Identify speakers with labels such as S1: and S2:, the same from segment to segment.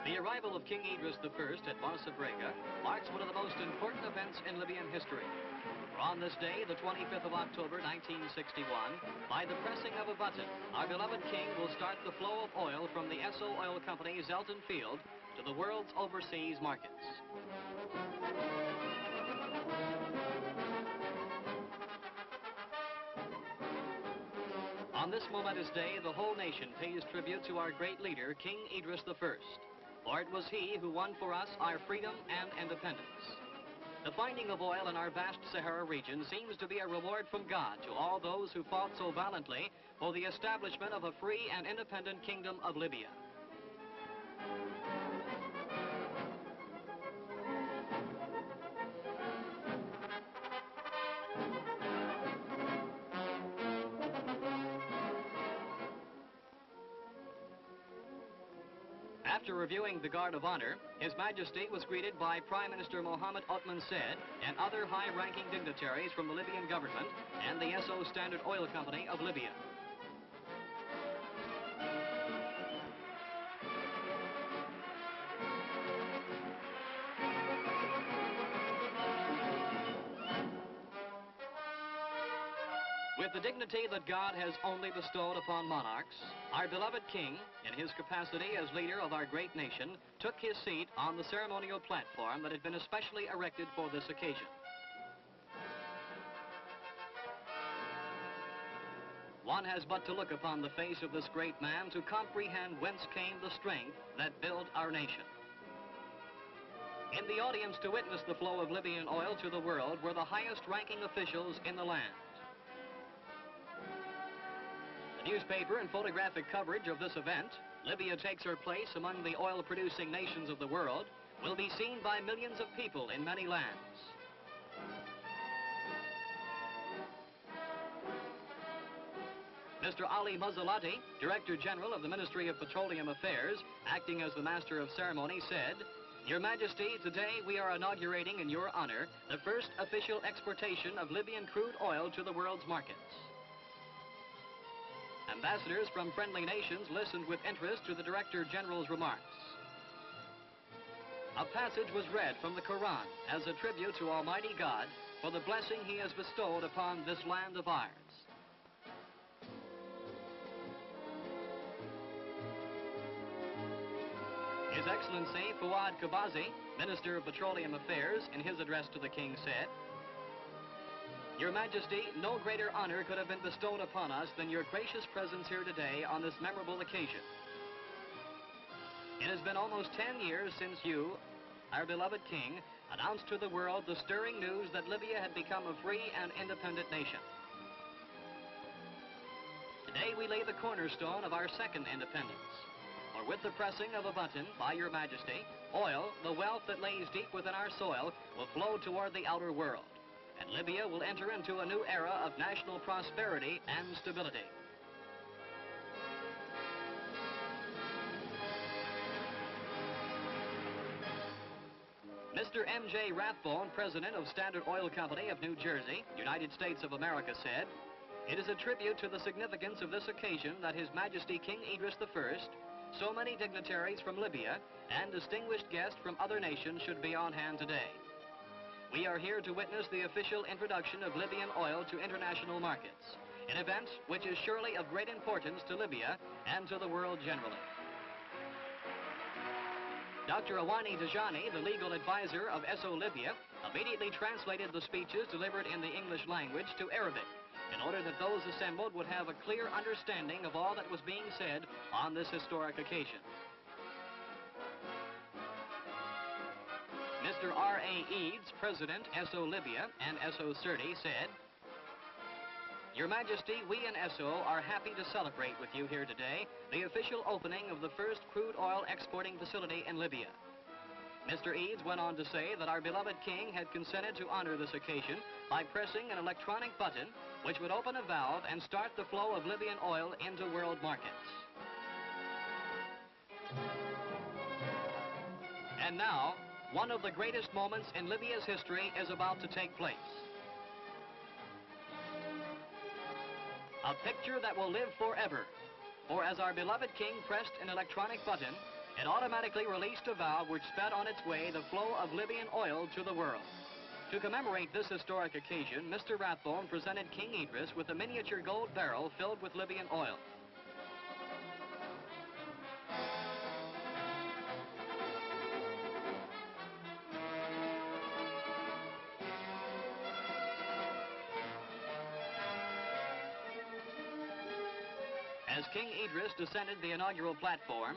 S1: The arrival of King Idris I at Marsa El Brega marks one of the most important events in Libyan history. For on this day, the 25th of October, 1961, by the pressing of a button, our beloved king will start the flow of oil from the Esso Oil Company's Elton Field to the world's overseas markets. On this momentous day, the whole nation pays tribute to our great leader, King Idris I. For it was he who won for us our freedom and independence. The finding of oil in our vast Sahara region seems to be a reward from God to all those who fought so valiantly for the establishment of a free and independent kingdom of Libya. After reviewing the Guard of Honor, His Majesty was greeted by Prime Minister Mohammed Othman Said and other high-ranking dignitaries from the Libyan government and the Esso Standard Oil Company of Libya. With the dignity that God has only bestowed upon monarchs, our beloved king, in his capacity as leader of our great nation, took his seat on the ceremonial platform that had been especially erected for this occasion. One has but to look upon the face of this great man to comprehend whence came the strength that built our nation. In the audience to witness the flow of Libyan oil to the world were the highest-ranking officials in the land. Newspaper and photographic coverage of this event, Libya takes her place among the oil-producing nations of the world, will be seen by millions of people in many lands. Mr. Ali Mazzalati, Director General of the Ministry of Petroleum Affairs, acting as the Master of Ceremony, said, "Your Majesty, today we are inaugurating in your honor the first official exportation of Libyan crude oil to the world's markets." Ambassadors from friendly nations listened with interest to the Director General's remarks. A passage was read from the Quran as a tribute to Almighty God for the blessing he has bestowed upon this land of ours. His Excellency Fuad Kabazi, Minister of Petroleum Affairs, in his address to the King said, "Your Majesty, no greater honor could have been bestowed upon us than your gracious presence here today on this memorable occasion. It has been almost 10 years since you, our beloved King, announced to the world the stirring news that Libya had become a free and independent nation. Today we lay the cornerstone of our second independence, for with the pressing of a button by your Majesty, oil, the wealth that lays deep within our soil, will flow toward the outer world, and Libya will enter into a new era of national prosperity and stability." Mr. M.J. Rathbone, President of Standard Oil Company of New Jersey, United States of America, said, "It is a tribute to the significance of this occasion that His Majesty King Idris I, so many dignitaries from Libya, and distinguished guests from other nations should be on hand today. We are here to witness the official introduction of Libyan oil to international markets, an event which is surely of great importance to Libya and to the world generally." Dr. Awani Dajani, the legal advisor of Esso Libya, immediately translated the speeches delivered in the English language to Arabic, in order that those assembled would have a clear understanding of all that was being said on this historic occasion. Mr. R.A. Eads, President, Esso Libya and Esso Sirte, said, "Your Majesty, we in Esso are happy to celebrate with you here today the official opening of the first crude oil exporting facility in Libya." Mr. Eads went on to say that our beloved king had consented to honor this occasion by pressing an electronic button which would open a valve and start the flow of Libyan oil into world markets. And now, one of the greatest moments in Libya's history is about to take place. A picture that will live forever, for as our beloved king pressed an electronic button, it automatically released a valve which sped on its way the flow of Libyan oil to the world. To commemorate this historic occasion, Mr. Rathbone presented King Idris with a miniature gold barrel filled with Libyan oil. As King Idris descended the inaugural platform,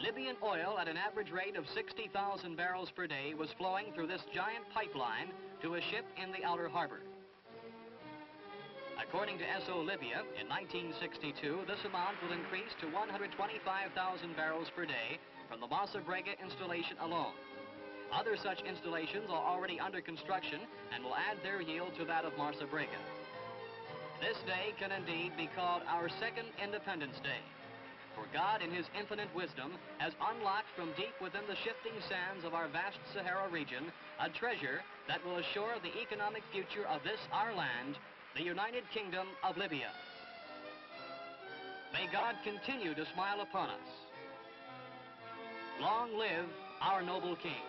S1: Libyan oil at an average rate of 60,000 barrels per day was flowing through this giant pipeline to a ship in the outer harbor. According to Esso Libya, in 1962, this amount will increase to 125,000 barrels per day from the Marsa El Brega installation alone. Other such installations are already under construction and will add their yield to that of Marsa El Brega. This day can indeed be called our second Independence Day, for God in his infinite wisdom has unlocked from deep within the shifting sands of our vast Sahara region a treasure that will assure the economic future of this our land, the United Kingdom of Libya. May God continue to smile upon us. Long live our noble king.